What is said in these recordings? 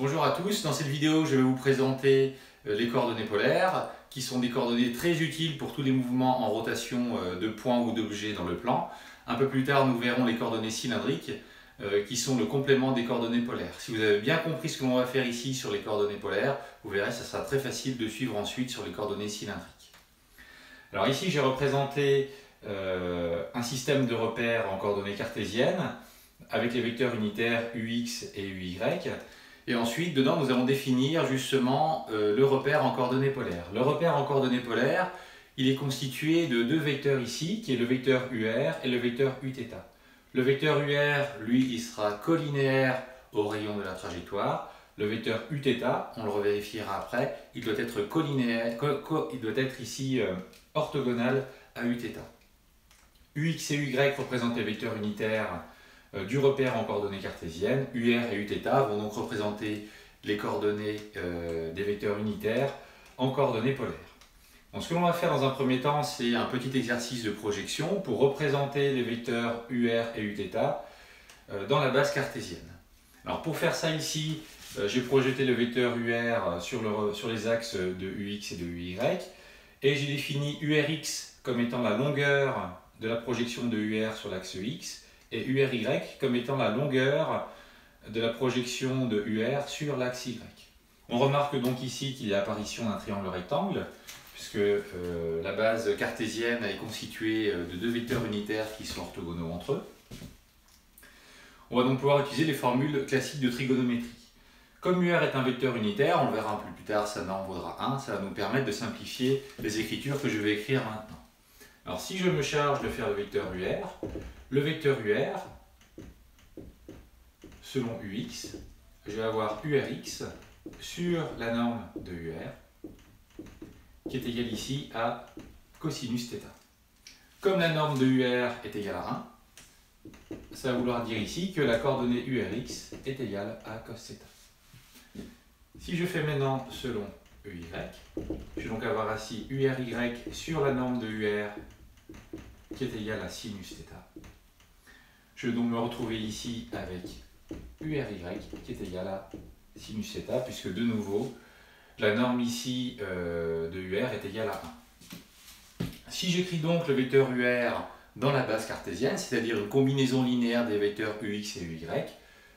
Bonjour à tous, dans cette vidéo je vais vous présenter les coordonnées polaires qui sont des coordonnées très utiles pour tous les mouvements en rotation de points ou d'objets dans le plan. Un peu plus tard nous verrons les coordonnées cylindriques qui sont le complément des coordonnées polaires. Si vous avez bien compris ce que l'on va faire ici sur les coordonnées polaires, vous verrez ça sera très facile de suivre ensuite sur les coordonnées cylindriques. Alors ici j'ai représenté un système de repères en coordonnées cartésiennes avec les vecteurs unitaires UX et UY. Et ensuite, dedans, nous allons définir justement le repère en coordonnées polaires. Le repère en coordonnées polaires, il est constitué de deux vecteurs ici, qui est le vecteur UR et le vecteur Uθ. Le vecteur UR, lui, il sera collinéaire au rayon de la trajectoire. Le vecteur Uθ, on le revérifiera après, il doit être collinéaire, il doit être ici orthogonal à Uθ. UX et UY représentent les vecteurs unitaires du repère en coordonnées cartésiennes. UR et Uθ vont donc représenter les coordonnées des vecteurs unitaires en coordonnées polaires. Donc, ce que l'on va faire dans un premier temps, c'est un petit exercice de projection pour représenter les vecteurs UR et Uθ dans la base cartésienne. Alors pour faire ça ici, j'ai projeté le vecteur UR sur les axes de UX et de UY et j'ai défini URX comme étant la longueur de la projection de UR sur l'axe X et URY comme étant la longueur de la projection de UR sur l'axe Y. On remarque donc ici qu'il y a apparition d'un triangle rectangle, puisque la base cartésienne est constituée de deux vecteurs unitaires qui sont orthogonaux entre eux. On va donc pouvoir utiliser les formules classiques de trigonométrie. Comme UR est un vecteur unitaire, on le verra un peu plus tard, sa norme vaudra 1, ça va nous permettre de simplifier les écritures que je vais écrire maintenant. Alors si je me charge de faire le vecteur UR, selon UX, je vais avoir URX sur la norme de UR, qui est égale ici à cosinus θ. Comme la norme de UR est égale à 1, ça va vouloir dire ici que la coordonnée URX est égale à cos θ. Si je fais maintenant selon UY, je vais donc avoir ici URY sur la norme de UR qui est égale à sinus θ. Je vais donc me retrouver ici avec URY qui est égal à sinus θ, puisque de nouveau, la norme ici de UR est égale à 1. Si j'écris donc le vecteur UR dans la base cartésienne, c'est-à-dire une combinaison linéaire des vecteurs UX et UY,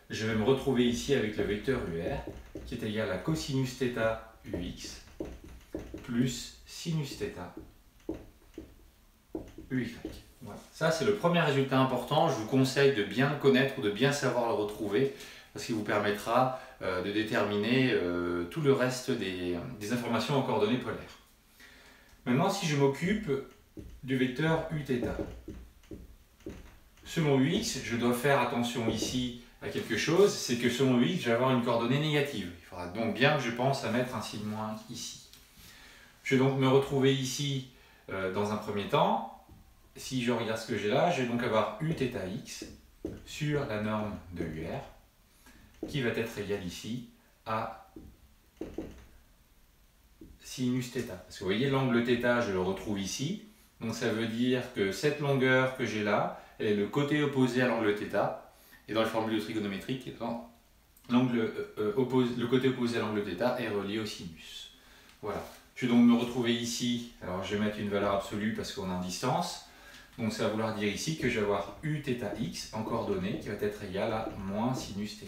je vais me retrouver ici avec le vecteur UR qui est égal à cosinus θ UX plus sinus θ UY. Voilà. Ça, c'est le premier résultat important. Je vous conseille de bien le connaître ou de bien savoir le retrouver parce qu'il vous permettra de déterminer tout le reste des informations en coordonnées polaires. Maintenant, si je m'occupe du vecteur Uθ, selon UX, je dois faire attention ici à quelque chose, c'est que selon UX, je vais avoir une coordonnée négative. Il faudra donc bien que je pense à mettre un signe moins ici. Je vais donc me retrouver ici dans un premier temps. Si je regarde ce que j'ai là, je vais donc avoir Uθx sur la norme de UR qui va être égale ici à sinus θ. Parce que vous voyez, l'angle θ, je le retrouve ici. Donc ça veut dire que cette longueur que j'ai là, elle est le côté opposé à l'angle θ. Et dans les formules trigonométriques, le côté opposé à l'angle θ est relié au sinus. Voilà. Je vais donc me retrouver ici. Alors je vais mettre une valeur absolue parce qu'on est en distance. Donc ça va vouloir dire ici que je vais avoir Uθx en coordonnées qui va être égal à moins sinus θ.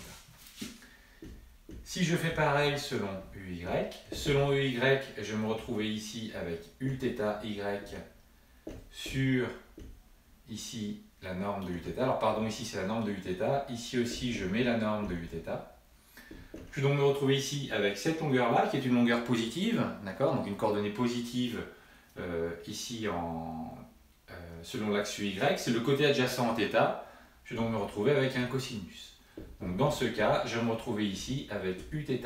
Si je fais pareil selon UY, je vais me retrouver ici avec Uθy sur ici la norme de Uθ. Alors pardon, ici c'est la norme de Uθ, ici aussi je mets la norme de Uθ. Je vais donc me retrouver ici avec cette longueur là qui est une longueur positive, d'accord, donc une coordonnée positive ici selon l'axe UY, c'est le côté adjacent en θ, je vais donc me retrouver avec un cosinus. Donc dans ce cas, je vais me retrouver ici avec Uθy,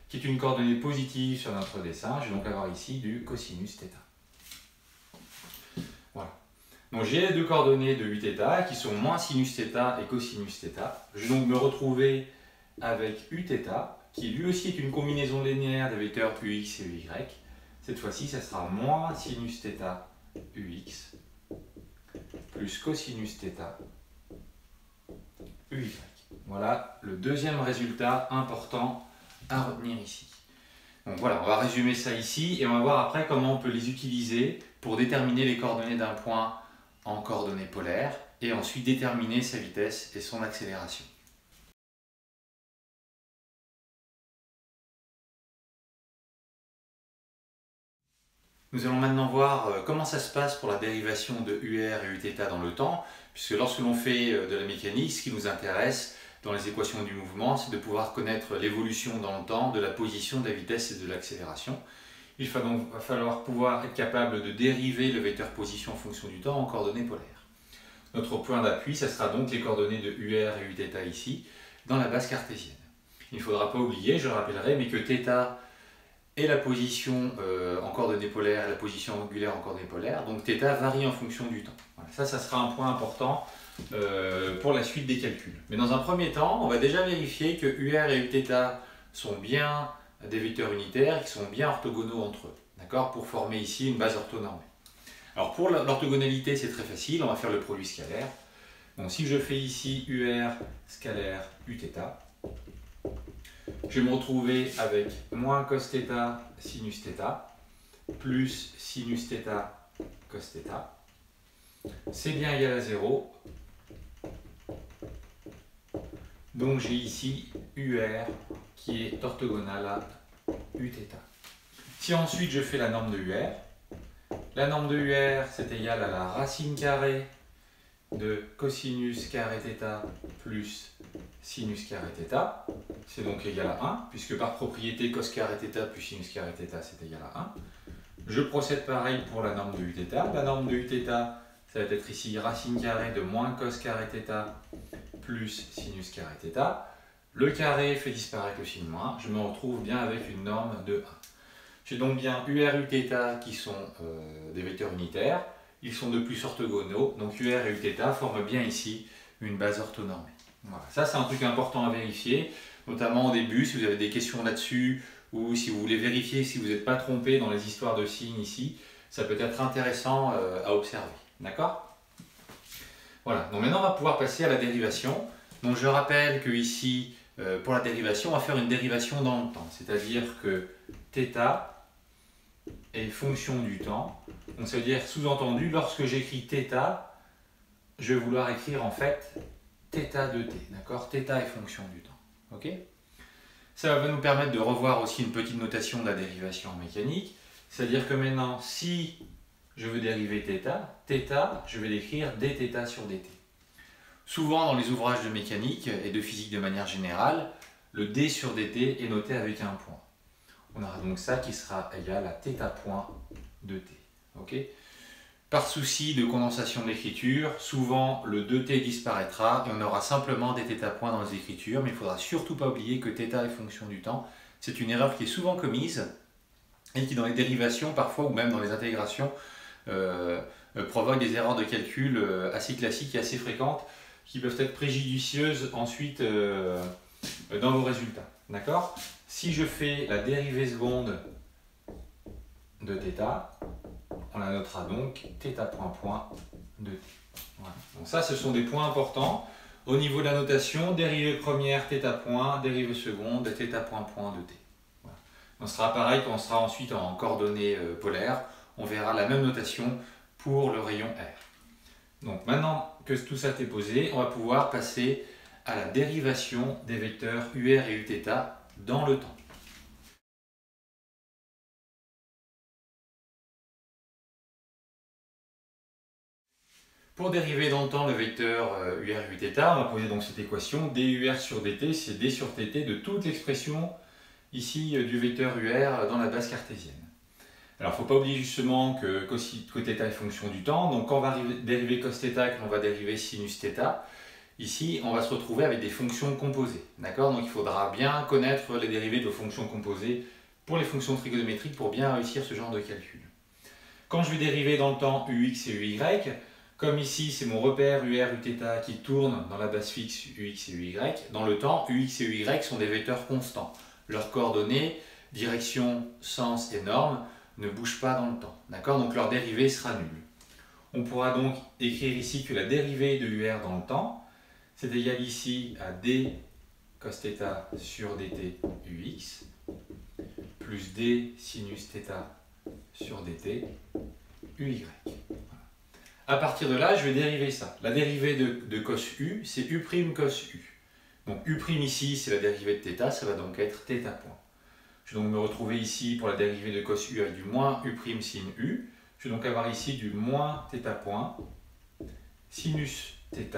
qui est une coordonnée positive sur notre dessin, je vais donc avoir ici du cosinus θ. Voilà. Donc j'ai les deux coordonnées de Uθ qui sont moins sinus θ et cosinus θ. Je vais donc me retrouver avec Uθ, qui lui aussi est une combinaison linéaire des vecteurs UX et UY. Cette fois-ci, ça sera moins sinus θ UX plus cosinus θ UY. Voilà le deuxième résultat important à retenir ici. Donc voilà, on va résumer ça ici et on va voir après comment on peut les utiliser pour déterminer les coordonnées d'un point en coordonnées polaires et ensuite déterminer sa vitesse et son accélération. Nous allons maintenant voir comment ça se passe pour la dérivation de UR et Uθ dans le temps, puisque lorsque l'on fait de la mécanique, ce qui nous intéresse dans les équations du mouvement, c'est de pouvoir connaître l'évolution dans le temps de la position, de la vitesse et de l'accélération. Il va donc falloir pouvoir être capable de dériver le vecteur position en fonction du temps en coordonnées polaires. Notre point d'appui, ce sera donc les coordonnées de UR et Uθ ici, dans la base cartésienne. Il ne faudra pas oublier, je rappellerai, mais que θ est la position en coordonnées polaires et la position angulaire en coordonnées polaires, donc θ varie en fonction du temps. Voilà, ça sera un point important pour la suite des calculs. Mais dans un premier temps, on va déjà vérifier que UR et Uθ sont bien des vecteurs unitaires, qui sont bien orthogonaux entre eux, d'accord, pour former ici une base orthonormée. Alors pour l'orthogonalité, c'est très facile, on va faire le produit scalaire. Donc si je fais ici UR scalaire Uθ, je vais me retrouver avec moins cos θ sinus θ plus sinus θ cos θ. C'est bien égal à 0. Donc j'ai ici UR qui est orthogonal à Uθ. Si ensuite je fais la norme de UR, la norme de UR c'est égal à la racine carrée de cosinus carré θ plus sinus carré θ. C'est donc égal à 1, puisque par propriété cos carré θ plus sinus carré θ c'est égal à 1. Je procède pareil pour la norme de Uθ. La norme de Uθ, ça va être ici racine carrée de moins cos carré θ plus sinus carré θ. Le carré fait disparaître le signe moins. Je me retrouve bien avec une norme de 1. J'ai donc bien UR et Uθ qui sont des vecteurs unitaires. Ils sont de plus orthogonaux. Donc UR et Uθ forment bien ici une base orthonormée. Voilà. Ça, c'est un truc important à vérifier, notamment au début, si vous avez des questions là-dessus, ou si vous voulez vérifier si vous n'êtes pas trompé dans les histoires de signes ici, ça peut être intéressant à observer. D'accord? Voilà, donc maintenant on va pouvoir passer à la dérivation. Donc je rappelle que ici, pour la dérivation, on va faire une dérivation dans le temps, c'est-à-dire que θ est fonction du temps. Donc ça veut dire, sous-entendu, lorsque j'écris θ, je vais vouloir écrire en fait θ de t, d'accord? θ est fonction du temps, ok? Ça va nous permettre de revoir aussi une petite notation de la dérivation en mécanique, c'est-à-dire que maintenant, si je veux dériver θ, je vais l'écrire dθ sur dt. Souvent dans les ouvrages de mécanique et de physique de manière générale, le d sur dt est noté avec un point. On aura donc ça qui sera égal à θ point de t, ok? Par souci de condensation de l'écriture, souvent le 2t disparaîtra et on aura simplement des θ points dans les écritures, mais il ne faudra surtout pas oublier que θ est fonction du temps. C'est une erreur qui est souvent commise et qui dans les dérivations parfois ou même dans les intégrations provoque des erreurs de calcul assez classiques et assez fréquentes qui peuvent être préjudicieuses ensuite dans vos résultats. D'accord? Si je fais la dérivée seconde de θ, on la notera donc θ point de t. Voilà. Donc ça, ce sont des points importants. Au niveau de la notation, dérivée première θ point, dérivée seconde θ point de t. Voilà. On sera pareil quand on sera ensuite en coordonnées polaires. On verra la même notation pour le rayon R. Donc maintenant que tout ça est posé, on va pouvoir passer à la dérivation des vecteurs UR et Uθ dans le temps. Pour dériver dans le temps le vecteur UR et Uθ, on va poser donc cette équation dUR sur dt, c'est d sur tt de toute l'expression ici du vecteur UR dans la base cartésienne. Alors, il ne faut pas oublier justement que θ est fonction du temps. Donc, quand on va dériver cos θ, on va dériver sinus θ, ici, on va se retrouver avec des fonctions composées. D'accord? Donc, il faudra bien connaître les dérivées de vos fonctions composées pour les fonctions trigonométriques pour bien réussir ce genre de calcul. Quand je vais dériver dans le temps ux et uy, comme ici, c'est mon repère UR, Uθ qui tourne dans la base fixe ux et uy, dans le temps, ux et uy sont des vecteurs constants. Leurs coordonnées, direction, sens et norme, ne bougent pas dans le temps. D'accord? Donc leur dérivée sera nulle. On pourra donc écrire ici que la dérivée de UR dans le temps, c'est égal ici à d cos θ sur dt ux, plus d sinus θ sur dt uy. À partir de là, je vais dériver ça. La dérivée de cos u, c'est u' cos u. Donc u' ici, c'est la dérivée de θ, ça va donc être θ point. Je vais donc me retrouver ici pour la dérivée de cos u avec du moins u' sin u. Je vais donc avoir ici du moins θ point sinus θ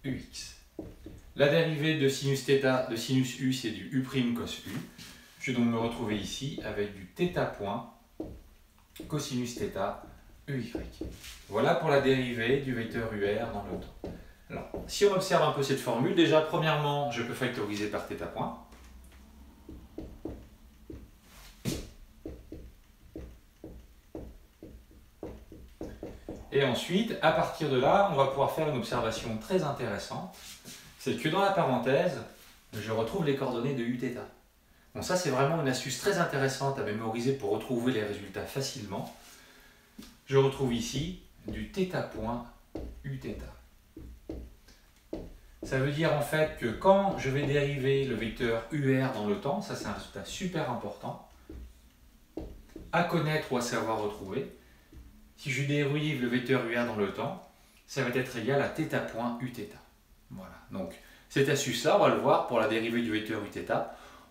ux. La dérivée de sinus θ de sinus u, c'est du u' cos u. Je vais donc me retrouver ici avec du θ point cosinus θ uy. Voilà pour la dérivée du vecteur UR dans le temps. Alors, si on observe un peu cette formule, déjà, premièrement, je peux factoriser par θ point. Et ensuite, à partir de là, on va pouvoir faire une observation très intéressante. C'est que dans la parenthèse, je retrouve les coordonnées de uθ. Bon, ça, c'est vraiment une astuce très intéressante à mémoriser pour retrouver les résultats facilement. Je retrouve ici du θ point uθ. Ça veut dire en fait que quand je vais dériver le vecteur UR dans le temps, ça c'est un résultat super important à connaître ou à savoir retrouver. Si je dérive le vecteur UR dans le temps, ça va être égal à θ point uθ. Voilà. Donc cette astuce-là, on va le voir pour la dérivée du vecteur uθ.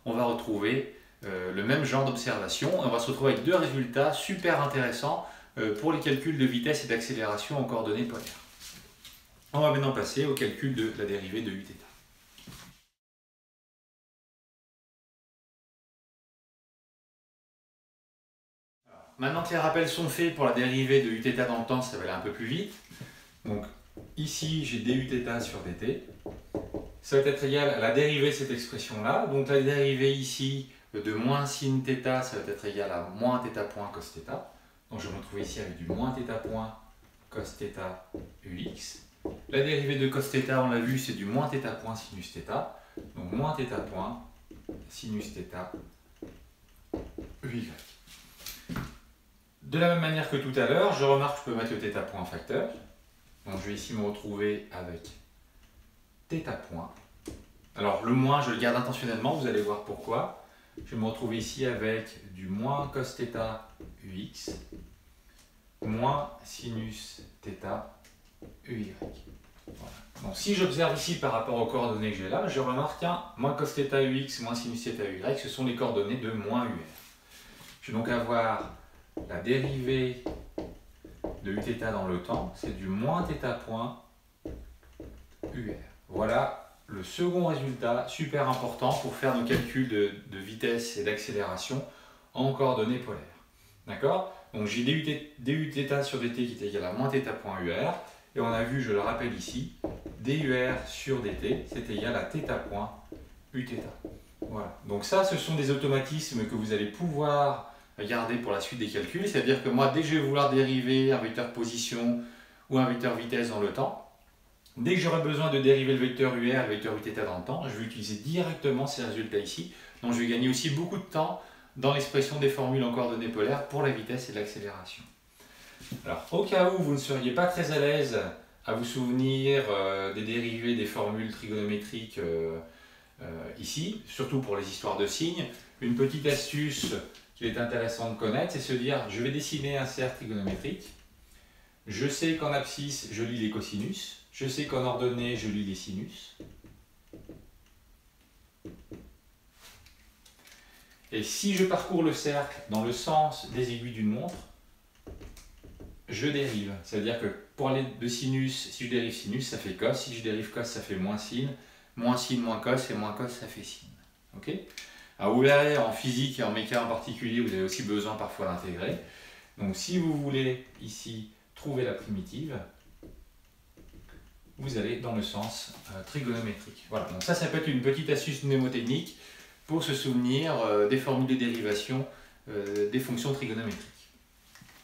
On va retrouver le même genre d'observation. On va se retrouver avec deux résultats super intéressants pour les calculs de vitesse et d'accélération en coordonnées polaires. On va maintenant passer au calcul de la dérivée de uθ. Maintenant que les rappels sont faits pour la dérivée de uθ dans le temps, ça va aller un peu plus vite. Donc ici, j'ai duθ sur dt. Ça va être égal à la dérivée de cette expression-là. Donc la dérivée ici de moins sin θ, ça va être égal à moins θ point cos θ. Donc je vais me retrouver ici avec du moins θ point cos θ ux. La dérivée de cos θ, on l'a vu, c'est du moins θ point sinus θ. Donc moins θ point sinus θ uy. De la même manière que tout à l'heure, je remarque que je peux mettre le θ point facteur. Donc je vais ici me retrouver avec θ point. Alors le moins, je le garde intentionnellement, vous allez voir pourquoi. Je vais me retrouver ici avec du moins cos θ ux moins sinus θ uy. Voilà. Donc si j'observe ici par rapport aux coordonnées que j'ai là, je remarque qu'un moins cos θ ux moins sinus θ uy, ce sont les coordonnées de moins ur. Je vais donc avoir la dérivée de uθ dans le temps, c'est du moins θ point ur. Voilà le second résultat super important pour faire nos calculs de vitesse et d'accélération en coordonnées polaires. D'accord? Donc j'ai duθ sur dt qui est égal à moins θ point ur. Et on a vu, je le rappelle ici, dur sur dt, c'est égal à θ point uθ. Voilà. Donc ça, ce sont des automatismes que vous allez pouvoir garder pour la suite des calculs. C'est-à-dire que moi, dès que je vais vouloir dériver un vecteur position ou un vecteur vitesse dans le temps, dès que j'aurai besoin de dériver le vecteur UR et le vecteur uθ dans le temps, je vais utiliser directement ces résultats ici. Donc je vais gagner aussi beaucoup de temps dans l'expression des formules en coordonnées polaires pour la vitesse et l'accélération. Alors, au cas où vous ne seriez pas très à l'aise à vous souvenir des dérivés des formules trigonométriques ici, surtout pour les histoires de signes, une petite astuce qu'il est intéressant de connaître, c'est se dire, je vais dessiner un cercle trigonométrique. Je sais qu'en abscisse, je lis les cosinus. Je sais qu'en ordonnée, je lis les sinus. Et si je parcours le cercle dans le sens des aiguilles d'une montre, je dérive. C'est-à-dire que pour aller de sinus, si je dérive sinus, ça fait cos. Si je dérive cos, ça fait moins sin, moins cos, et moins cos, ça fait sin. Ok ? Alors vous verrez, en physique et en méca en particulier, vous avez aussi besoin parfois d'intégrer. Donc si vous voulez ici trouver la primitive, vous allez dans le sens trigonométrique. Voilà, donc ça peut être une petite astuce mnémotechnique pour se souvenir des formules de dérivation des fonctions trigonométriques.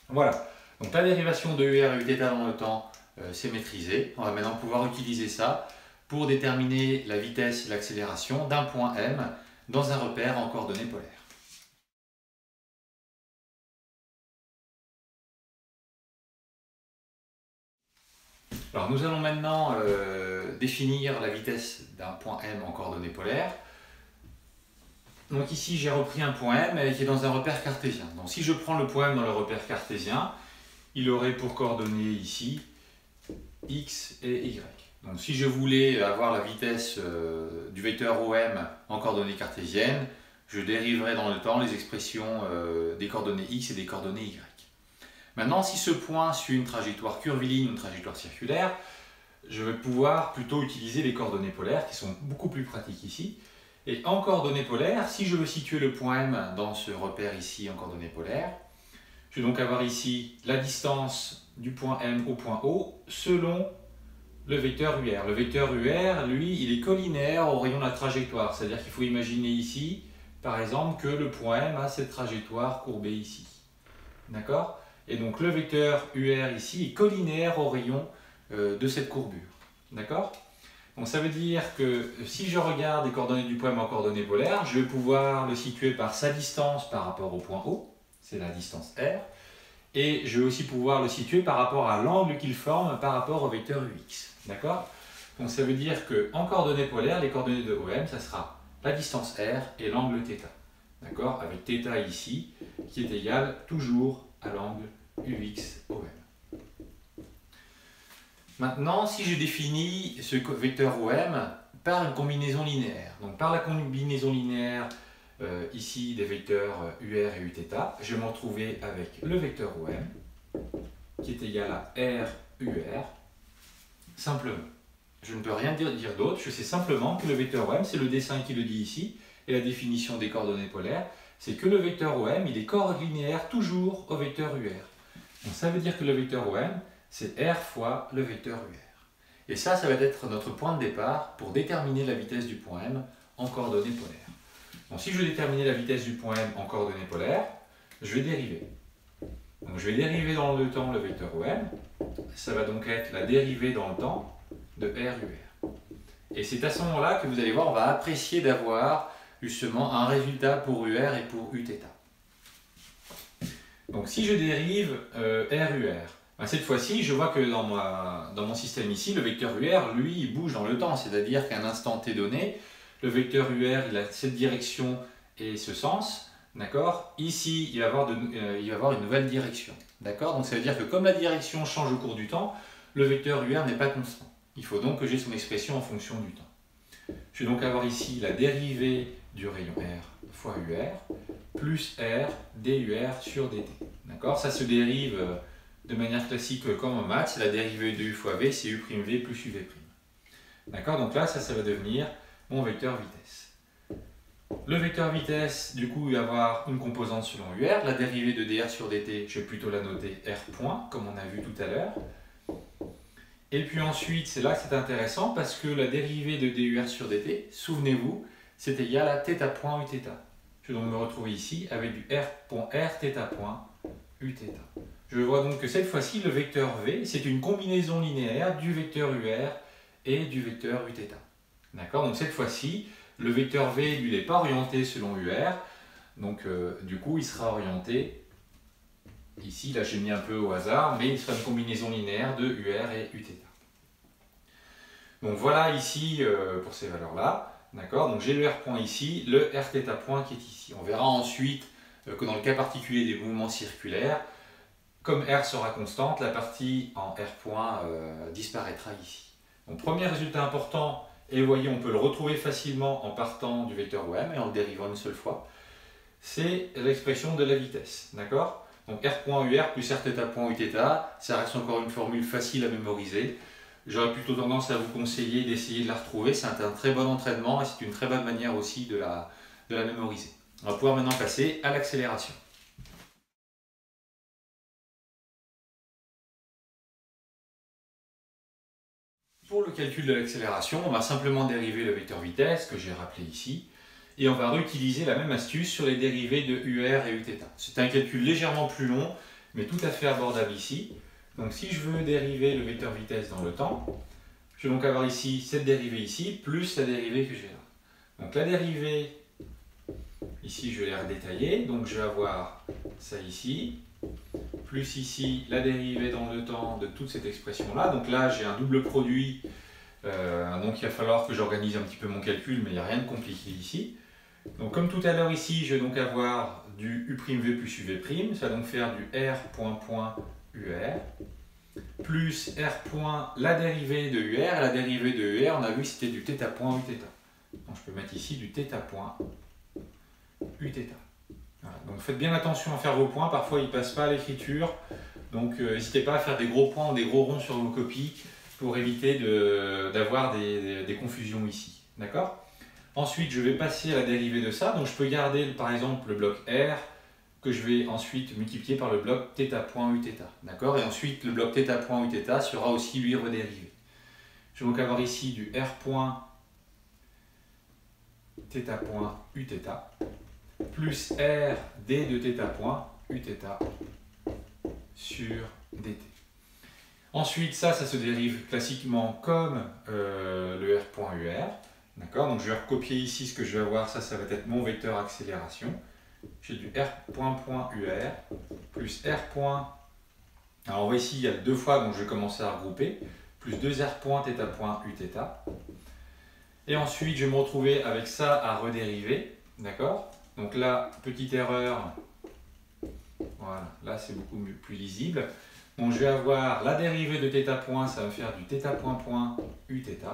Voilà, donc la dérivation de UR et uθ dans le temps, c'est maîtrisé. On va maintenant pouvoir utiliser ça pour déterminer la vitesse et l'accélération d'un point M dans un repère en coordonnées polaires. Alors nous allons maintenant définir la vitesse d'un point M en coordonnées polaires. Donc ici j'ai repris un point M qui est dans un repère cartésien. Donc si je prends le point M dans le repère cartésien, il aurait pour coordonnées ici X et Y. Donc si je voulais avoir la vitesse du vecteur OM en coordonnées cartésiennes, je dériverais dans le temps les expressions des coordonnées X et des coordonnées Y. Maintenant, si ce point suit une trajectoire curviligne ou une trajectoire circulaire, je vais pouvoir plutôt utiliser les coordonnées polaires qui sont beaucoup plus pratiques ici. Et en coordonnées polaires, si je veux situer le point M dans ce repère ici en coordonnées polaires, je vais donc avoir ici la distance du point M au point O selon le vecteur UR. Le vecteur UR, lui, il est collinéaire au rayon de la trajectoire. C'est-à-dire qu'il faut imaginer ici, par exemple, que le point M a cette trajectoire courbée ici. D'accord ? Et donc le vecteur UR ici est collinéaire au rayon de cette courbure. D'accord ? Donc ça veut dire que si je regarde les coordonnées du point M en coordonnées polaires, je vais pouvoir le situer par sa distance par rapport au point O, c'est la distance R, et je vais aussi pouvoir le situer par rapport à l'angle qu'il forme par rapport au vecteur UX. D'accord ? Donc ça veut dire qu'en coordonnées polaires, les coordonnées de OM, ça sera la distance R et l'angle θ. D'accord ? Avec θ ici, qui est égal toujours à l'angle UX-OM. Maintenant, si je définis ce vecteur OM par une combinaison linéaire, donc par la combinaison linéaire ici des vecteurs UR et Uθ, je vais me retrouver avec le vecteur OM qui est égal à RUR, simplement. Je ne peux rien dire d'autre, je sais simplement que le vecteur OM, c'est le dessin qui le dit ici, et la définition des coordonnées polaires, c'est que le vecteur OM, il est corolinéaire toujours au vecteur UR. Donc ça veut dire que le vecteur OM, c'est R fois le vecteur UR. Et ça va être notre point de départ pour déterminer la vitesse du point M en coordonnées polaires. Donc si je veux déterminer la vitesse du point M en coordonnées polaires, je vais dériver. Donc je vais dériver dans le temps le vecteur OM, ça va donc être la dérivée dans le temps de RUR. Et c'est à ce moment-là que vous allez voir, on va apprécier d'avoir justement un résultat pour UR et pour Uθ. Donc si je dérive RUR, ben cette fois-ci, je vois que dans mon système ici, le vecteur UR, lui, il bouge dans le temps. C'est-à-dire qu'à un instant t donné, le vecteur UR, il a cette direction et ce sens. D'accord ? Ici, il va avoir une nouvelle direction. D'accord ? Donc ça veut dire que comme la direction change au cours du temps, le vecteur UR n'est pas constant. Il faut donc que j'ai son expression en fonction du temps. Je vais donc avoir ici la dérivée du rayon R fois UR plus R dUR sur dt. D'accord ? Ça se dérive de manière classique comme en maths, c'est la dérivée de U fois V, c'est U'V plus UV'. D'accord ? Donc là, ça va devenir mon vecteur vitesse. Le vecteur vitesse, du coup, il va avoir une composante selon UR. La dérivée de dr sur dt, je vais plutôt la noter R point, comme on a vu tout à l'heure. Et puis ensuite, c'est là que c'est intéressant, parce que la dérivée de dUR sur dt, souvenez-vous, c'est égal à θ point Uθ. Je vais donc me retrouver ici avec du R point R θ point Uθ. Je vois donc que cette fois-ci, le vecteur V, c'est une combinaison linéaire du vecteur UR et du vecteur Uθ. D'accord ? Donc cette fois-ci, le vecteur V, lui, n'est pas orienté selon UR. Donc du coup, il sera orienté, ici, là j'ai mis un peu au hasard, mais il sera une combinaison linéaire de UR et Uθ. Donc voilà ici pour ces valeurs-là. D'accord ? Donc j'ai le R point ici, le Rθ point qui est ici. On verra ensuite que dans le cas particulier des mouvements circulaires, comme R sera constante, la partie en R point disparaîtra ici. Donc premier résultat important, et vous voyez on peut le retrouver facilement en partant du vecteur OM et en le dérivant une seule fois, c'est l'expression de la vitesse. D'accord ? Donc R point UR plus Rθ point Uθ, ça reste encore une formule facile à mémoriser. J'aurais plutôt tendance à vous conseiller d'essayer de la retrouver, c'est un très bon entraînement et c'est une très bonne manière aussi de la mémoriser. On va pouvoir maintenant passer à l'accélération. Pour le calcul de l'accélération, on va simplement dériver le vecteur vitesse que j'ai rappelé ici et on va réutiliser la même astuce sur les dérivées de UR et Uθ. C'est un calcul légèrement plus long mais tout à fait abordable ici. Donc si je veux dériver le vecteur vitesse dans le temps, je vais donc avoir ici cette dérivée ici, plus la dérivée que j'ai là. Donc la dérivée, ici je vais la redétailler, donc je vais avoir ça ici, plus ici la dérivée dans le temps de toute cette expression-là. Donc là, j'ai un double produit, donc il va falloir que j'organise un petit peu mon calcul, mais il n'y a rien de compliqué ici. Donc comme tout à l'heure ici, je vais donc avoir du u'v plus uv', ça va donc faire du r point UR, plus r point la dérivée de UR, et la dérivée de UR, on a vu que c'était du θ point Uθ. Donc je peux mettre ici du θ point Uθ. Voilà. Donc faites bien attention à faire vos points, parfois ils ne passent pas à l'écriture, donc n'hésitez pas à faire des gros points ou des gros ronds sur vos copies pour éviter d'avoir des confusions ici. D'accord ? Ensuite, je vais passer à la dérivée de ça, donc je peux garder par exemple le bloc R que je vais ensuite multiplier par le bloc θ point Uθ. D'accord ? Et ensuite, le bloc θ point Uθ sera aussi lui redérivé. Je vais donc avoir ici du R point θ point Uθ plus R d de θ point Uθ sur dt. Ensuite, ça se dérive classiquement comme le R point UR. D'accord, donc je vais recopier ici ce que je vais avoir, ça va être mon vecteur accélération. J'ai du R point UR plus R point, alors on voit ici il y a deux fois, donc je vais commencer à regrouper, plus 2R point θ point Uθ. Et ensuite je vais me retrouver avec ça à redériver, d'accord. Donc là, petite erreur, voilà, là c'est beaucoup plus lisible. Donc je vais avoir la dérivée de θ point, ça va me faire du θ point Uθ.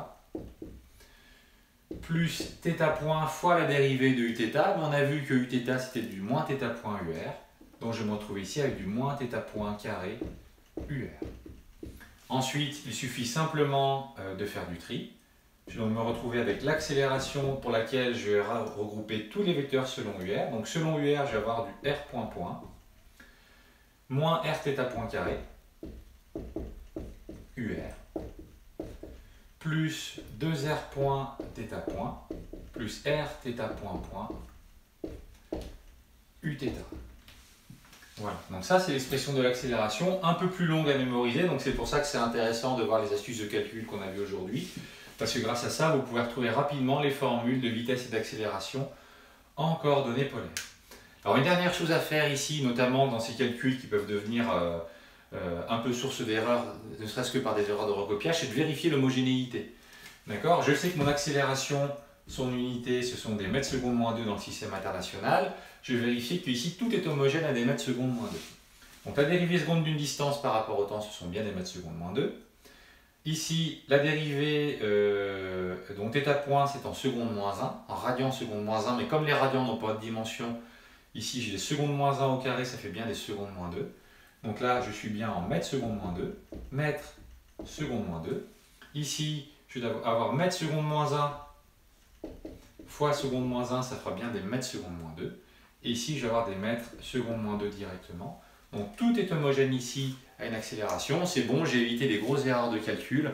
Plus θ point fois la dérivée de Uθ, mais on a vu que Uθ c'était du moins θ point UR, donc je vais me retrouver ici avec du moins θ point carré UR. Ensuite, il suffit simplement de faire du tri. Je vais donc me retrouver avec l'accélération pour laquelle je vais regrouper tous les vecteurs selon UR. Donc selon UR, je vais avoir du R point point, moins R θ point carré UR, plus 2R point θ point, plus R θ point point Uθ. Voilà, donc ça c'est l'expression de l'accélération, un peu plus longue à mémoriser, donc c'est pour ça que c'est intéressant de voir les astuces de calcul qu'on a vues aujourd'hui, parce que grâce à ça, vous pouvez retrouver rapidement les formules de vitesse et d'accélération en coordonnées polaires. Alors une dernière chose à faire ici, notamment dans ces calculs qui peuvent devenir un peu source d'erreurs, ne serait-ce que par des erreurs de recopiage, c'est de vérifier l'homogénéité. D'accord ? Je sais que mon accélération, son unité, ce sont des mètres secondes moins 2 dans le système international. Je vais vérifier que ici tout est homogène à des mètres secondes moins 2. Donc la dérivée seconde d'une distance par rapport au temps, ce sont bien des mètres secondes moins 2. Ici, la dérivée, donc θ point, c'est en secondes moins 1, en radians secondes moins 1, mais comme les radians n'ont pas de dimension, ici j'ai des secondes moins 1 au carré, ça fait bien des secondes moins 2. Donc là, je suis bien en mètres secondes moins 2, mètres secondes moins 2. Ici, je vais avoir mètres secondes moins 1 fois seconde moins 1, ça fera bien des mètres secondes moins 2. Et ici, je vais avoir des mètres secondes moins 2 directement. Donc tout est homogène ici à une accélération. C'est bon, j'ai évité des grosses erreurs de calcul.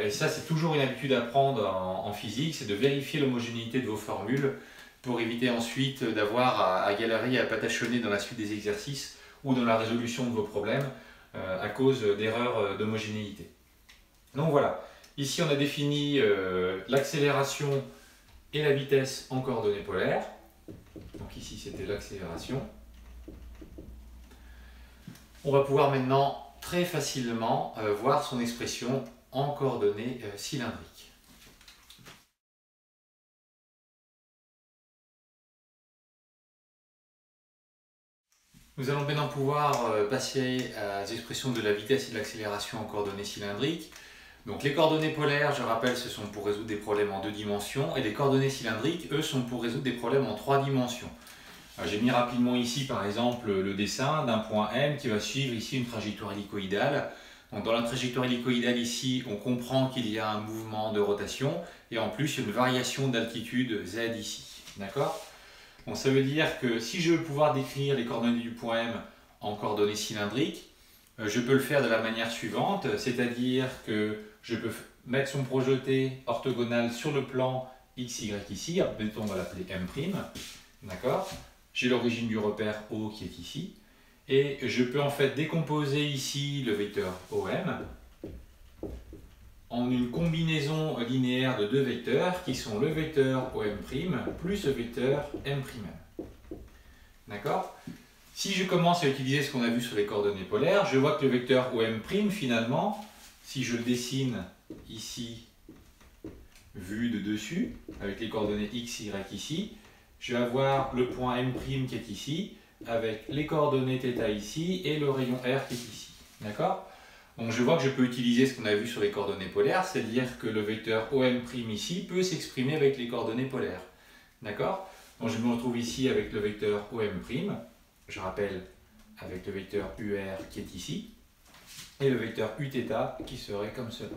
Et ça, c'est toujours une habitude à prendre en physique, c'est de vérifier l'homogénéité de vos formules pour éviter ensuite d'avoir à galérer, à patachonner dans la suite des exercices ou dans la résolution de vos problèmes à cause d'erreurs d'homogénéité. Donc voilà, ici on a défini l'accélération et la vitesse en coordonnées polaires. Donc ici c'était l'accélération. On va pouvoir maintenant très facilement voir son expression en coordonnées cylindriques. Nous allons maintenant pouvoir passer à l'expression de la vitesse et de l'accélération en coordonnées cylindriques. Donc les coordonnées polaires, je rappelle, ce sont pour résoudre des problèmes en 2 dimensions, et les coordonnées cylindriques, eux, sont pour résoudre des problèmes en 3 dimensions. J'ai mis rapidement ici, par exemple, le dessin d'un point M qui va suivre ici une trajectoire hélicoïdale. Donc dans la trajectoire hélicoïdale ici, on comprend qu'il y a un mouvement de rotation, et en plus, il y a une variation d'altitude Z ici. D'accord ? Bon, ça veut dire que si je veux pouvoir décrire les coordonnées du point M en coordonnées cylindriques, je peux le faire de la manière suivante, c'est-à-dire que je peux mettre son projeté orthogonal sur le plan XY ici, mettons on va l'appeler M', d'accord ? J'ai l'origine du repère O qui est ici, et je peux en fait décomposer ici le vecteur OM en une combinaison linéaire de deux vecteurs qui sont le vecteur OM' plus le vecteur M'. D'accord ? Si je commence à utiliser ce qu'on a vu sur les coordonnées polaires, je vois que le vecteur OM' finalement, si je le dessine ici, vu de dessus, avec les coordonnées x, y ici, je vais avoir le point M' qui est ici, avec les coordonnées θ ici et le rayon R qui est ici. D'accord? Donc je vois que je peux utiliser ce qu'on a vu sur les coordonnées polaires, c'est-à-dire que le vecteur OM' ici peut s'exprimer avec les coordonnées polaires. D'accord? Donc je me retrouve ici avec le vecteur OM', je rappelle avec le vecteur UR qui est ici, et le vecteur Uθ qui serait comme cela.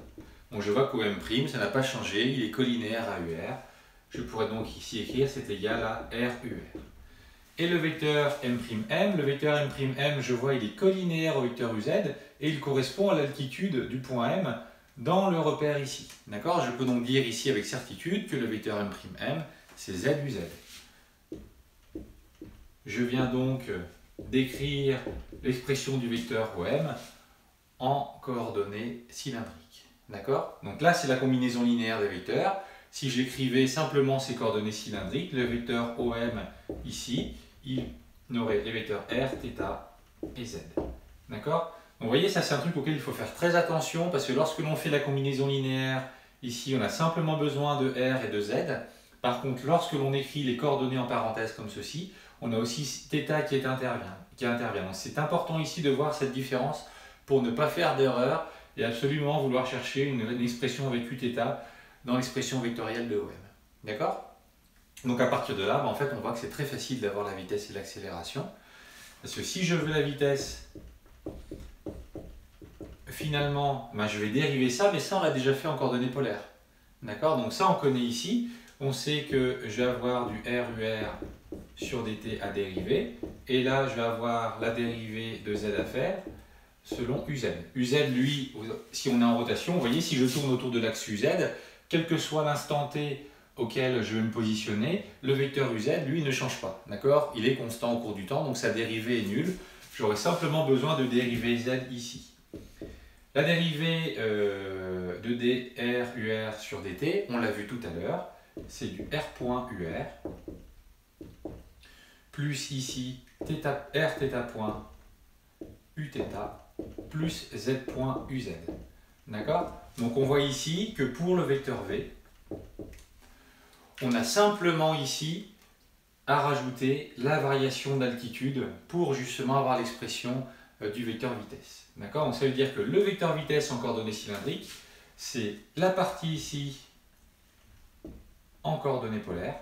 Donc je vois qu'OM', ça n'a pas changé, il est collinéaire à UR. Je pourrais donc ici écrire c'est égal à RUR. Et le vecteur M', le vecteur M', je vois il est collinéaire au vecteur UZ et il correspond à l'altitude du point M dans le repère ici. D'accord? Je peux donc dire ici avec certitude que le vecteur M', c'est ZUZ. Je viens donc d'écrire l'expression du vecteur OM en coordonnées cylindriques. D'accord? Donc là, c'est la combinaison linéaire des vecteurs. Si j'écrivais simplement ces coordonnées cylindriques, le vecteur OM ici, il aurait les vecteurs R, θ et Z. D'accord? Donc vous voyez, ça c'est un truc auquel il faut faire très attention parce que lorsque l'on fait la combinaison linéaire, ici on a simplement besoin de R et de Z. Par contre, lorsque l'on écrit les coordonnées en parenthèse comme ceci, on a aussi θ qui intervient. Donc c'est important ici de voir cette différence pour ne pas faire d'erreur et absolument vouloir chercher une expression avec Uθ dans l'expression vectorielle de OM. D'accord? Donc à partir de là, en fait, on voit que c'est très facile d'avoir la vitesse et l'accélération. Parce que si je veux la vitesse, finalement, je vais dériver ça, mais ça on l'a déjà fait en coordonnées polaires. D'accord? Donc ça on connaît ici. On sait que je vais avoir du RUR sur dt à dériver. Et là, je vais avoir la dérivée de z à faire selon uz. uz, lui, si on est en rotation, vous voyez, si je tourne autour de l'axe uz, quel que soit l'instant t auquel je vais me positionner, le vecteur uz, lui, ne change pas. D'accord? Il est constant au cours du temps, donc sa dérivée est nulle. J'aurai simplement besoin de dériver z ici. La dérivée de dr sur dt, on l'a vu tout à l'heure, c'est du r.ur plus ici rθ.uθ plus z.uz. D'accord? Donc on voit ici que pour le vecteur v, on a simplement ici à rajouter la variation d'altitude pour justement avoir l'expression du vecteur vitesse. D'accord? Donc ça veut dire que le vecteur vitesse en coordonnées cylindriques, c'est la partie ici en coordonnées polaires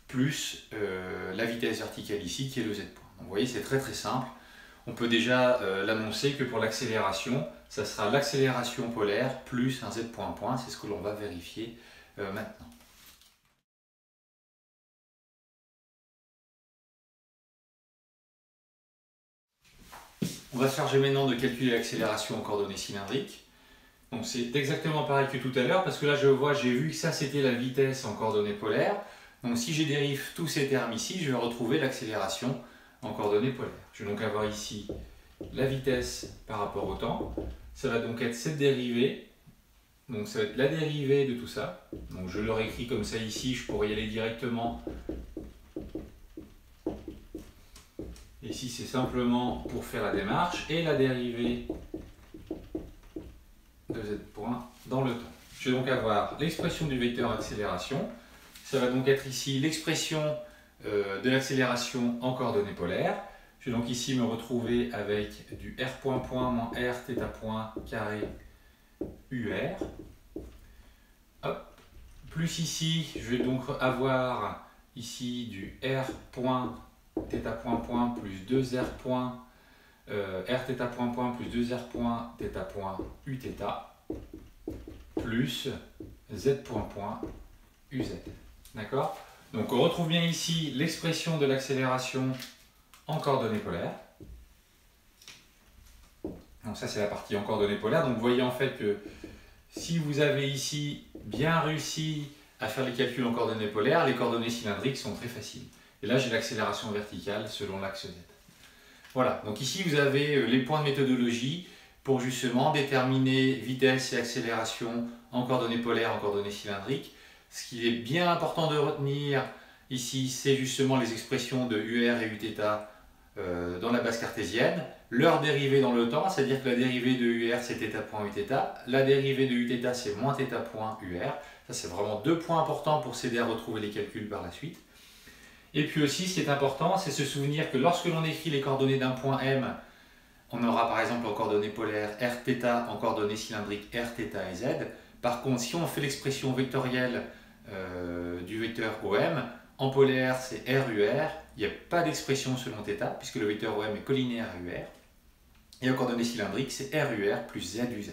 plus la vitesse verticale ici qui est le z point. Donc vous voyez, c'est très simple. On peut déjà l'annoncer que pour l'accélération, ça sera l'accélération polaire plus un z point. C'est ce que l'on va vérifier maintenant. On va se charger maintenant de calculer l'accélération en coordonnées cylindriques. Donc c'est exactement pareil que tout à l'heure parce que là j'ai vu que ça c'était la vitesse en coordonnées polaires. Donc si je dérive tous ces termes ici, je vais retrouver l'accélération en coordonnées polaires. Je vais donc avoir ici la vitesse par rapport au temps. Ça va donc être cette dérivée. Donc ça va être la dérivée de tout ça. Donc je le réécris comme ça ici, je pourrais y aller directement. Ici c'est simplement pour faire la démarche. Et la dérivée de z point dans le temps. Je vais donc avoir l'expression du vecteur accélération. Ça va donc être ici l'expression de l'accélération en coordonnées polaires. Je vais donc ici me retrouver avec du r moins rθ carré UR. Hop. Plus ici, je vais donc avoir ici du r θ plus 2r rθ plus 2r θ uθ plus z uz. D'accord? Donc on retrouve bien ici l'expression de l'accélération en coordonnées polaires. Donc ça c'est la partie en coordonnées polaires. Donc vous voyez en fait que si vous avez ici bien réussi à faire les calculs en coordonnées polaires, les coordonnées cylindriques sont très faciles. Et là j'ai l'accélération verticale selon l'axe Z. Voilà, donc ici vous avez les points de méthodologie pour justement déterminer vitesse et accélération en coordonnées polaires, en coordonnées cylindriques. Ce qui est bien important de retenir ici, c'est justement les expressions de UR et Uθ dans la base cartésienne. Leur dérivée dans le temps, c'est-à-dire que la dérivée de UR c'est θ point Uθ, la dérivée de Uθ c'est moins θ point UR. Ça c'est vraiment deux points importants pour s'aider à retrouver les calculs par la suite. Et puis aussi, ce qui est important, c'est se souvenir que lorsque l'on écrit les coordonnées d'un point M, on aura par exemple en coordonnées polaires Rθ, en coordonnées cylindriques Rθ et Z. Par contre, si on fait l'expression vectorielle du vecteur OM, en polaire c'est RUR, il n'y a pas d'expression selon θ, puisque le vecteur OM est collinéaire à UR. Et en coordonnées cylindriques, c'est RUR plus ZUZ.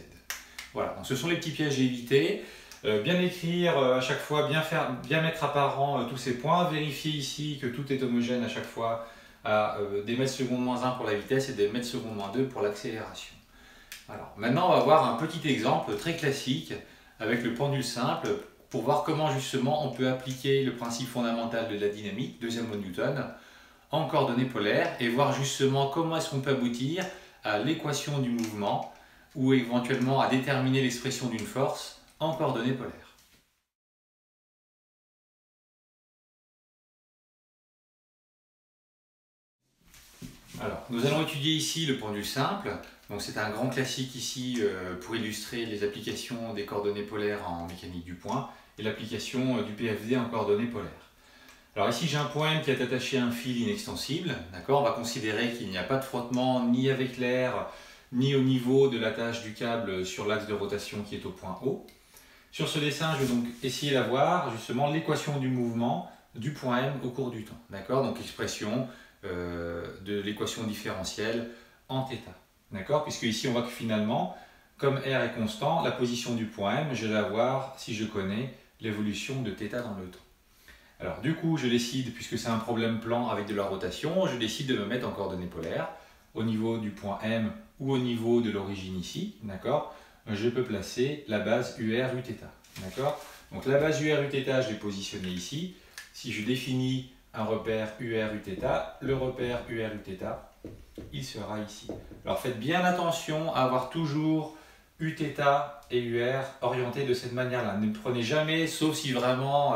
Voilà, donc ce sont les petits pièges à éviter. Bien écrire à chaque fois, bien mettre à part rang tous ces points, vérifier ici que tout est homogène à chaque fois à des mètres secondes moins 1 pour la vitesse et des mètres secondes moins 2 pour l'accélération. Alors, maintenant, on va voir un petit exemple très classique avec le pendule simple pour voir comment justement on peut appliquer le principe fondamental de la dynamique, deuxième loi de Newton, en coordonnées polaires et voir justement comment est-ce qu'on peut aboutir à l'équation du mouvement ou éventuellement à déterminer l'expression d'une force en coordonnées polaires. Alors, nous allons étudier ici le pendule simple. Donc, c'est un grand classique ici pour illustrer les applications des coordonnées polaires en mécanique du point et l'application du PFD en coordonnées polaires. Alors ici, j'ai un point M qui est attaché à un fil inextensible. D'accord ? On va considérer qu'il n'y a pas de frottement ni avec l'air, ni au niveau de l'attache du câble sur l'axe de rotation qui est au point O. Sur ce dessin, je vais donc essayer d'avoir justement l'équation du mouvement du point M au cours du temps. D'accord ? Donc l'expression de l'équation différentielle en θ. D'accord ? Puisque ici, on voit que finalement, comme R est constant, la position du point M, je vais avoir si je connais l'évolution de θ dans le temps. Alors du coup, je décide, puisque c'est un problème plan avec de la rotation, je décide de me mettre en coordonnées polaires au niveau du point M ou au niveau de l'origine ici, d'accord ? Je peux placer la base UR Uθ, d'accord ? Donc la base UR Uθ, je l'ai positionnée ici. Si je définis un repère UR Uθ, le repère UR Uθ, il sera ici. Alors faites bien attention à avoir toujours Uθ et UR orientés de cette manière-là. Ne prenez jamais, sauf si vraiment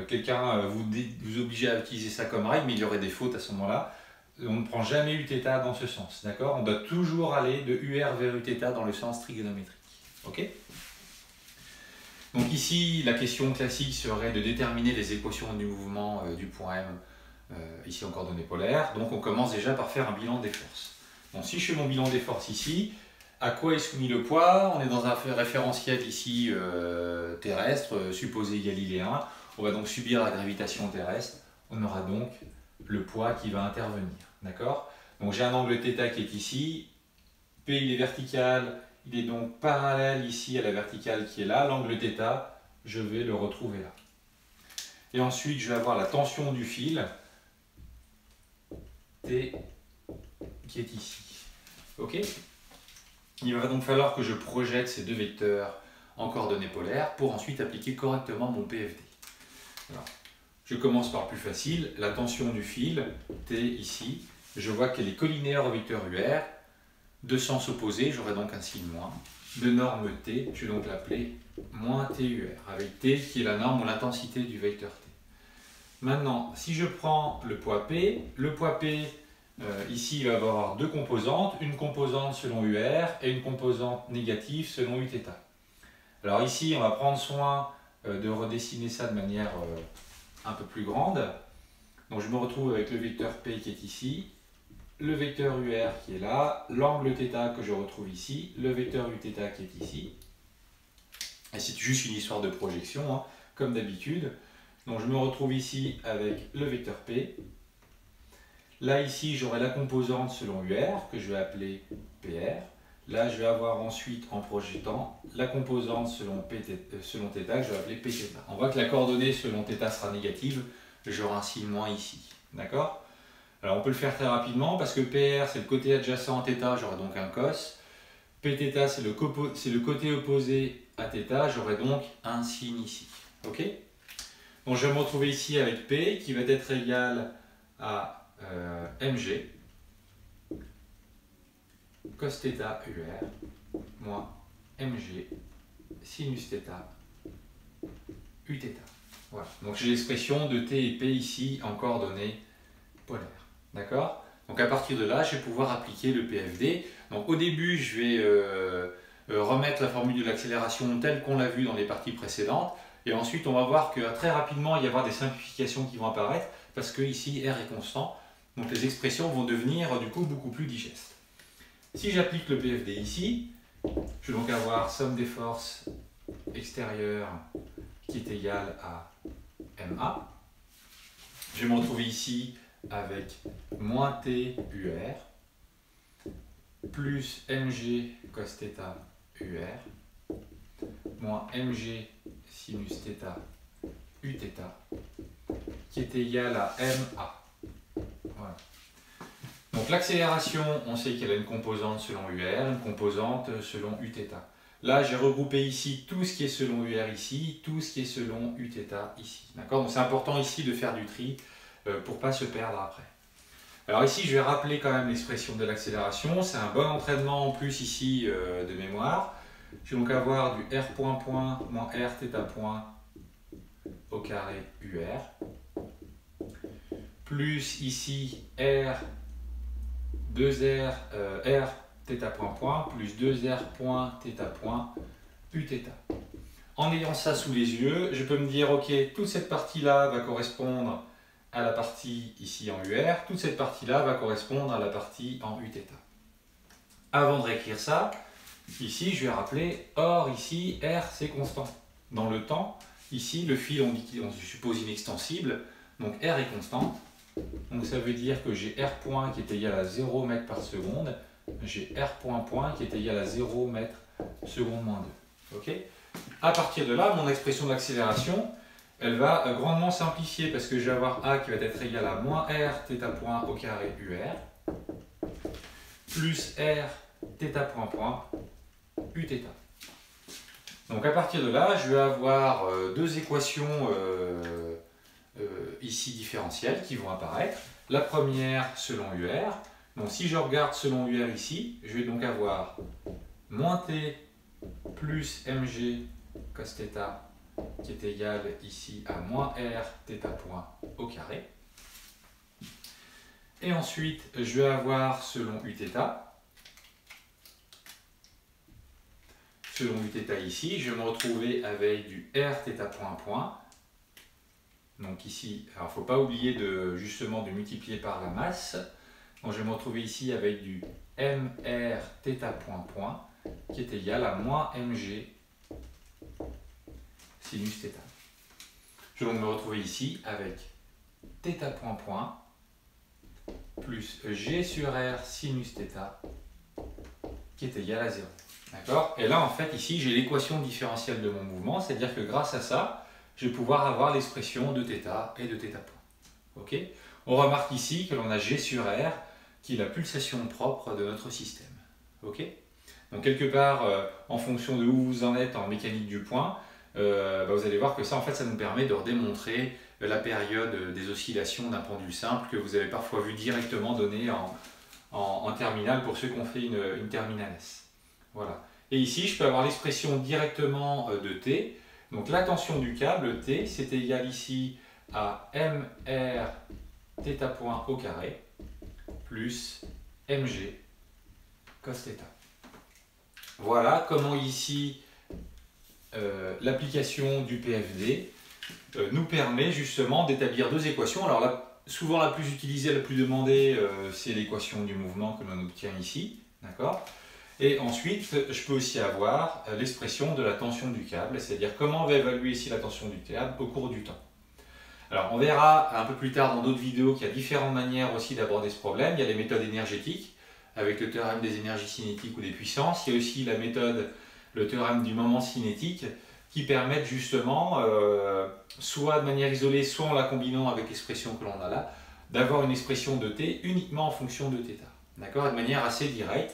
quelqu'un vous oblige à utiliser ça comme règle, mais il y aurait des fautes à ce moment-là. On ne prend jamais Uθ dans ce sens, d'accord ? On doit toujours aller de UR vers Uθ dans le sens trigonométrique. Ok ? Donc ici, la question classique serait de déterminer les équations du mouvement du point M, ici en coordonnées polaires. Donc on commence déjà par faire un bilan des forces. Donc si je fais mon bilan des forces ici, à quoi est soumis le poids ? On est dans un référentiel ici terrestre, supposé galiléen. On va donc subir la gravitation terrestre. On aura donc le poids qui va intervenir. D'accord ? Donc j'ai un angle θ qui est ici. P il est vertical. Il est donc parallèle ici à la verticale qui est là. L'angle θ, je vais le retrouver là. Et ensuite, je vais avoir la tension du fil, T, qui est ici. Ok ? Il va donc falloir que je projette ces deux vecteurs en coordonnées polaires pour ensuite appliquer correctement mon PFD. Alors, je commence par le plus facile, la tension du fil, T ici. Je vois qu'elle est collinéaire au vecteur UR. De sens opposé, j'aurai donc un signe moins. De norme T, je vais donc l'appeler moins TUR, avec T qui est la norme ou l'intensité du vecteur T. Maintenant, si je prends le poids P, ici il va avoir deux composantes, une composante selon UR et une composante négative selon Uθ. Alors ici, on va prendre soin de redessiner ça de manière un peu plus grande. Donc je me retrouve avec le vecteur P qui est ici, le vecteur UR qui est là, l'angle θ que je retrouve ici, le vecteur Uθ qui est ici. Et c'est juste une histoire de projection, hein, comme d'habitude. Donc je me retrouve ici avec le vecteur P. Là, ici, j'aurai la composante selon UR, que je vais appeler PR. Là, je vais avoir ensuite, en projetant, la composante selon θ, que je vais appeler Pθ. On voit que la coordonnée selon θ sera négative, j'aurai un signe moins ici. D'accord ? Alors, on peut le faire très rapidement, parce que PR, c'est le côté adjacent à θ, j'aurai donc un cos. Pθ, c'est le côté opposé à θ, j'aurai donc un signe ici. Ok ? Donc, je vais me retrouver ici avec P, qui va être égal à mg cos θ UR moins mg sinus θ Uθ. Voilà. Donc j'ai l'expression de t et p ici en coordonnées polaires. D'accord? Donc à partir de là, je vais pouvoir appliquer le PFD. Donc au début, je vais remettre la formule de l'accélération telle qu'on l'a vue dans les parties précédentes. Et ensuite, on va voir que très rapidement, il va y avoir des simplifications qui vont apparaître parce que ici, R est constant. Donc les expressions vont devenir du coup beaucoup plus digestes. Si j'applique le PFD ici, je vais donc avoir somme des forces extérieures qui est égale à MA. Je vais me retrouver ici avec moins T UR plus MG cos θ UR moins MG sinus θ Uθ qui est égal à MA. Voilà. Donc l'accélération, on sait qu'elle a une composante selon UR, une composante selon Uθ. Là, j'ai regroupé ici tout ce qui est selon UR ici, tout ce qui est selon Uθ ici. D'accord? Donc c'est important ici de faire du tri pour ne pas se perdre après. Alors ici, je vais rappeler quand même l'expression de l'accélération. C'est un bon entraînement en plus ici de mémoire. Je vais donc avoir du R point point moins R θ point au carré UR plus ici R 2R R θ point point plus 2R point θ point Uθ. En ayant ça sous les yeux, je peux me dire ok, toute cette partie-là va correspondre à la partie ici en UR, toute cette partie-là va correspondre à la partie en Uθ. Avant de réécrire ça, ici je vais rappeler, or ici R c'est constant. Dans le temps, ici le fil on suppose inextensible, donc R est constant. Donc ça veut dire que j'ai R point qui est égal à 0 mètres par seconde, j'ai R point point qui est égal à 0 mètres seconde moins 2. Okay, à partir de là, mon expression d'accélération, elle va grandement simplifier parce que je vais avoir A qui va être égal à moins R θ point au carré UR plus R θ point point Uθ. Donc à partir de là, je vais avoir deux équations ici différentielles qui vont apparaître. La première selon UR. Donc si je regarde selon UR ici, je vais donc avoir moins T plus mg cos θ qui est égal ici à moins R θ point au carré. Et ensuite, je vais avoir selon Uθ. Selon Uθ ici, je vais me retrouver avec du R θ point point. Donc ici, alors il ne faut pas oublier justement de multiplier par la masse. Donc je vais me retrouver ici avec du mr θ point point qui est égal à moins mg sinus θ. Je vais donc me retrouver ici avec θ point point plus g sur r sinus θ qui est égal à 0. D'accord? Et là, en fait, ici, j'ai l'équation différentielle de mon mouvement, c'est-à-dire que grâce à ça, je vais pouvoir avoir l'expression de θ et de θ point. Okay? On remarque ici que l'on a g sur r qui est la pulsation propre de notre système. Okay? Donc quelque part, en fonction de où vous en êtes en mécanique du point, vous allez voir que ça, en fait, ça nous permet de redémontrer la période des oscillations d'un pendule simple que vous avez parfois vu directement donné en terminale pour ceux qui ont fait une terminale S. Voilà. Et ici, je peux avoir l'expression directement de T. Donc la tension du câble, T, c'est égal ici à mr θ point au carré plus mg cos θ. Voilà comment ici l'application du PFD nous permet justement d'établir deux équations. Alors là, souvent la plus utilisée, la plus demandée, c'est l'équation du mouvement que l'on obtient ici. D'accord ? Et ensuite, je peux aussi avoir l'expression de la tension du câble, c'est-à-dire comment on va évaluer ici la tension du câble au cours du temps. Alors on verra un peu plus tard dans d'autres vidéos qu'il y a différentes manières aussi d'aborder ce problème. Il y a les méthodes énergétiques, avec le théorème des énergies cinétiques ou des puissances. Il y a aussi la méthode, le théorème du moment cinétique, qui permettent justement, soit de manière isolée, soit en la combinant avec l'expression que l'on a là, d'avoir une expression de t uniquement en fonction de θ. D'accord ? De manière assez directe.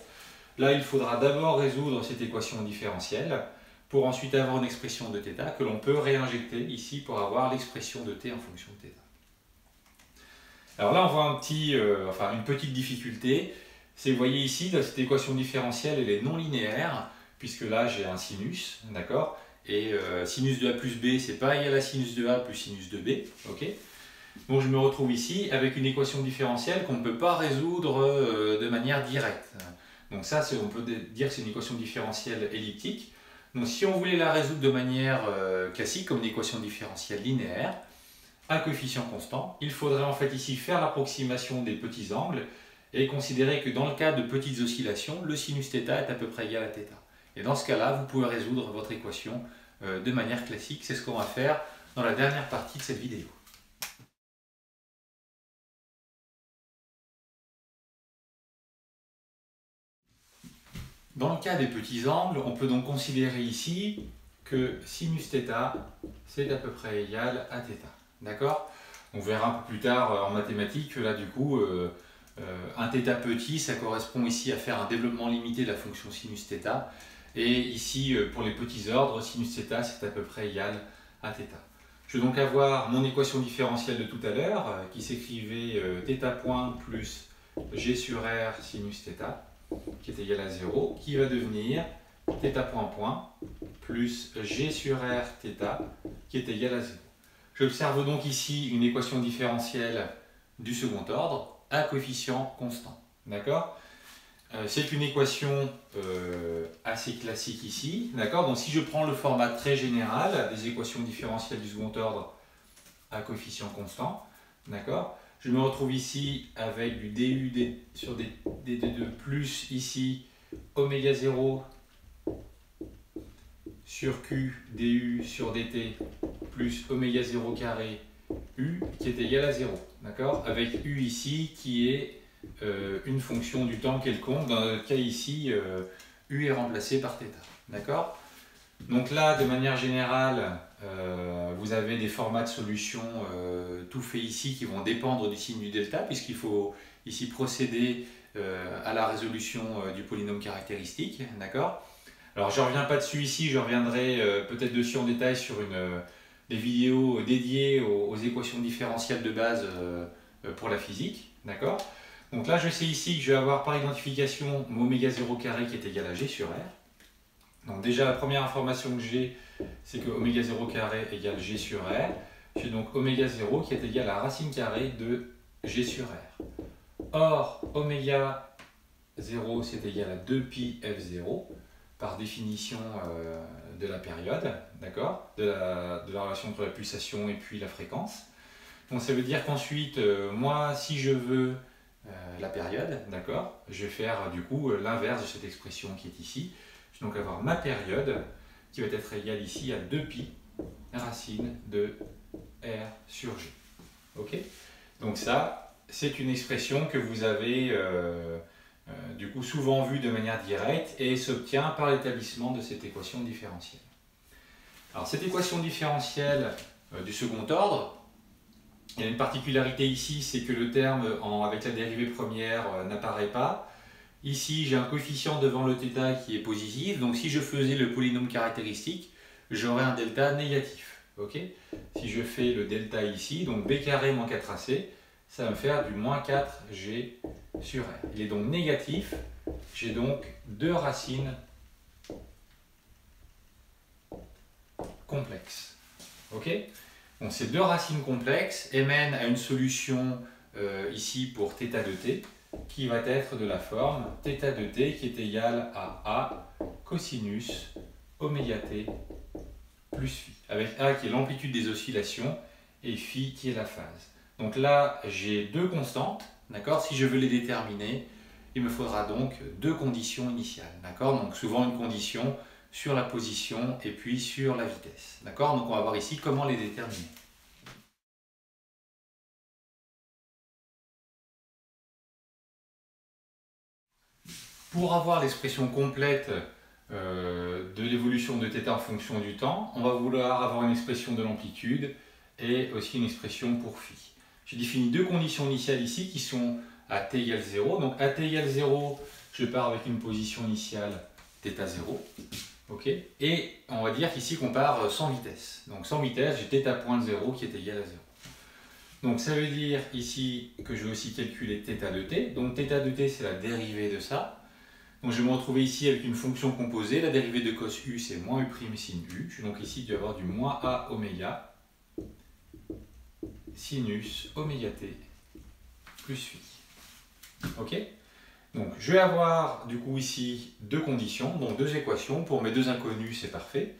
Là, il faudra d'abord résoudre cette équation différentielle pour ensuite avoir une expression de θ que l'on peut réinjecter ici pour avoir l'expression de t en fonction de θ. Alors là, on voit une petite difficulté. C'est, vous voyez ici, dans cette équation différentielle, elle est non linéaire, puisque là, j'ai un sinus, d'accord ? Et sinus de A plus B, c'est pas égal à sinus de A plus sinus de B. Okay, donc je me retrouve ici avec une équation différentielle qu'on ne peut pas résoudre de manière directe. Donc ça, on peut dire que c'est une équation différentielle elliptique. Donc si on voulait la résoudre de manière classique, comme une équation différentielle linéaire, à coefficient constant, il faudrait en fait ici faire l'approximation des petits angles et considérer que dans le cas de petites oscillations, le sinus θ est à peu près égal à θ. Et dans ce cas-là, vous pouvez résoudre votre équation de manière classique. C'est ce qu'on va faire dans la dernière partie de cette vidéo. Dans le cas des petits angles, on peut donc considérer ici que sinus θ, c'est à peu près égal à θ. D'accord? On verra un peu plus tard en mathématiques que là, du coup, un θ petit, ça correspond ici à faire un développement limité de la fonction sinus θ. Et ici, pour les petits ordres, sinus θ, c'est à peu près égal à θ. Je vais donc avoir mon équation différentielle de tout à l'heure, qui s'écrivait θ point plus g sur r sinus θ, qui est égal à 0, qui va devenir θ point point plus g sur r θ, qui est égal à 0. J'observe donc ici une équation différentielle du second ordre à coefficient constant. D'accord? C'est une équation assez classique ici. D'accord? Donc si je prends le format très général des équations différentielles du second ordre à coefficient constant, d'accord, je me retrouve ici avec du du sur dt2 plus ici oméga 0 sur q du sur dt plus oméga 0 carré u qui est égal à 0. D'accord, avec u ici qui est une fonction du temps quelconque. Dans notre cas ici, u est remplacé par θ. D'accord? Donc là, de manière générale, vous avez des formats de solutions tout faits ici qui vont dépendre du signe du delta, puisqu'il faut ici procéder à la résolution du polynôme caractéristique. D'accord? Alors je ne reviens pas dessus ici, je reviendrai peut-être dessus en détail sur des vidéos dédiées aux équations différentielles de base pour la physique. D'accord? Donc là, je sais ici que je vais avoir par identification mon oméga 0 carré qui est égal à g sur r. Donc déjà, la première information que j'ai, c'est que oméga 0 carré égale g sur r. J'ai donc oméga 0 qui est égal à la racine carrée de g sur r. Or, oméga 0, c'est égal à 2pi f0, par définition de la période, d'accord, de la relation entre la pulsation et puis la fréquence. Donc ça veut dire qu'ensuite, moi, si je veux la période, d'accord, je vais faire du coup l'inverse de cette expression qui est ici. Je vais donc avoir ma période qui va être égale ici à 2pi racine de r sur g. Ok? Donc ça, c'est une expression que vous avez du coup souvent vue de manière directe et s'obtient par l'établissement de cette équation différentielle. Alors cette équation différentielle du second ordre, il y a une particularité ici, c'est que le terme avec la dérivée première n'apparaît pas. Ici, j'ai un coefficient devant le θ qui est positif, donc si je faisais le polynôme caractéristique, j'aurais un delta négatif. Okay, si je fais le delta ici, donc b carré moins 4ac, ça va me faire du moins 4g sur r. Il est donc négatif, j'ai donc deux racines complexes. Okay, donc ces deux racines complexes mènent à une solution ici pour θ de t, qui va être de la forme θ de t qui est égal à a cosinus oméga t plus phi, avec a qui est l'amplitude des oscillations et phi qui est la phase. Donc là, j'ai deux constantes, d'accord? Si je veux les déterminer, il me faudra donc deux conditions initiales, d'accord? Donc souvent une condition sur la position et puis sur la vitesse, d'accord? Donc on va voir ici comment les déterminer. Pour avoir l'expression complète de l'évolution de θ en fonction du temps, on va vouloir avoir une expression de l'amplitude et aussi une expression pour phi. J'ai défini deux conditions initiales ici qui sont à t égale 0. Donc à t égale 0, je pars avec une position initiale θ0. Okay, et on va dire qu'ici qu'on part sans vitesse. Donc sans vitesse, j'ai θ point 0 qui est égal à 0. Donc ça veut dire ici que je vais aussi calculer θ de t. Donc θ de t, c'est la dérivée de ça. Donc je vais me retrouver ici avec une fonction composée. La dérivée de cos u, c'est moins u' sin u. Je suis donc ici, je vais avoir du moins a oméga sinus oméga t plus phi. Ok? Donc je vais avoir du coup ici deux conditions, donc deux équations. Pour mes deux inconnus, c'est parfait.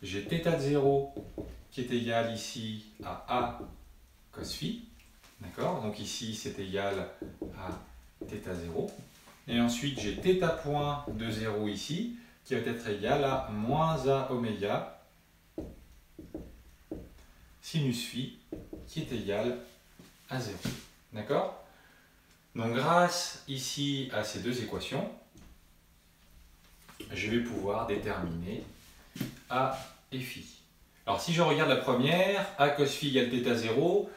J'ai θ de 0 qui est égal ici à a cos phi. D'accord? Donc ici, c'est égal à θ0. Et ensuite, j'ai θ point de 0 ici, qui va être égal à moins a oméga sinus phi, qui est égal à 0. D'accord? Donc grâce ici à ces deux équations, je vais pouvoir déterminer a et phi. Alors si je regarde la première, a cos phi égale θ0,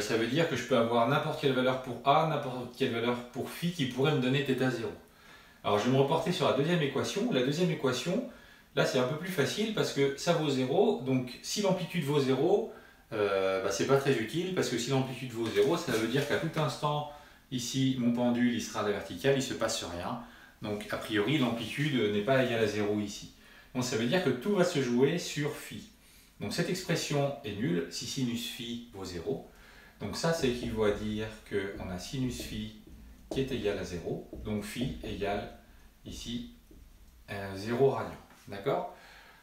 ça veut dire que je peux avoir n'importe quelle valeur pour a, n'importe quelle valeur pour phi qui pourrait me donner θ0. Alors je vais me reporter sur la deuxième équation. La deuxième équation, là c'est un peu plus facile parce que ça vaut 0. Donc si l'amplitude vaut 0, c'est pas très utile parce que si l'amplitude vaut 0, ça veut dire qu'à tout instant, ici mon pendule il sera à la verticale, il ne se passe rien. Donc a priori l'amplitude n'est pas égale à 0 ici. Donc ça veut dire que tout va se jouer sur phi. Donc cette expression est nulle si sinus phi vaut 0. Donc ça, c'est équivaut à dire qu'on a sinus phi qui est égal à 0. Donc phi égale ici 0 radian. D'accord?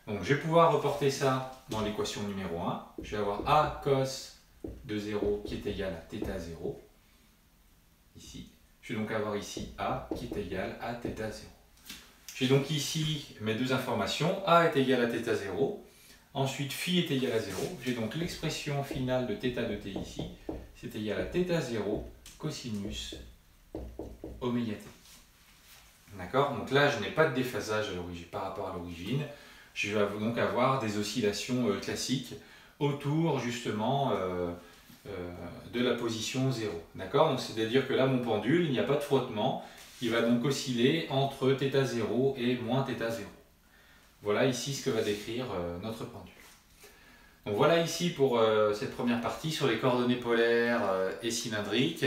Donc je vais pouvoir reporter ça dans l'équation numéro 1. Je vais avoir a cos de 0 qui est égal à θ0. Ici. Je vais donc avoir ici a qui est égal à θ0. J'ai donc ici mes deux informations. A est égal à θ0. Ensuite, phi est égal à 0. J'ai donc l'expression finale de θ de t ici. C'est égal à θ0 cosinus oméga t. D'accord? Donc là, je n'ai pas de déphasage par rapport à l'origine. Je vais donc avoir des oscillations classiques autour justement de la position 0. D'accord? Donc c'est-à-dire que là, mon pendule, il n'y a pas de frottement. Il va donc osciller entre θ0 et moins θ0. Voilà ici ce que va décrire notre pendule. Donc voilà ici pour cette première partie sur les coordonnées polaires et cylindriques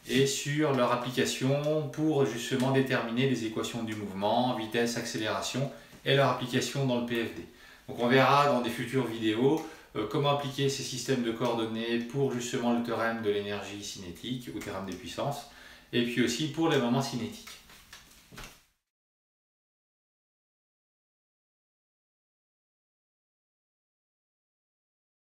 et sur leur application pour justement déterminer les équations du mouvement, vitesse, accélération et leur application dans le PFD. Donc on verra dans des futures vidéos comment appliquer ces systèmes de coordonnées pour justement le théorème de l'énergie cinétique ou théorème des puissances et puis aussi pour les moments cinétiques.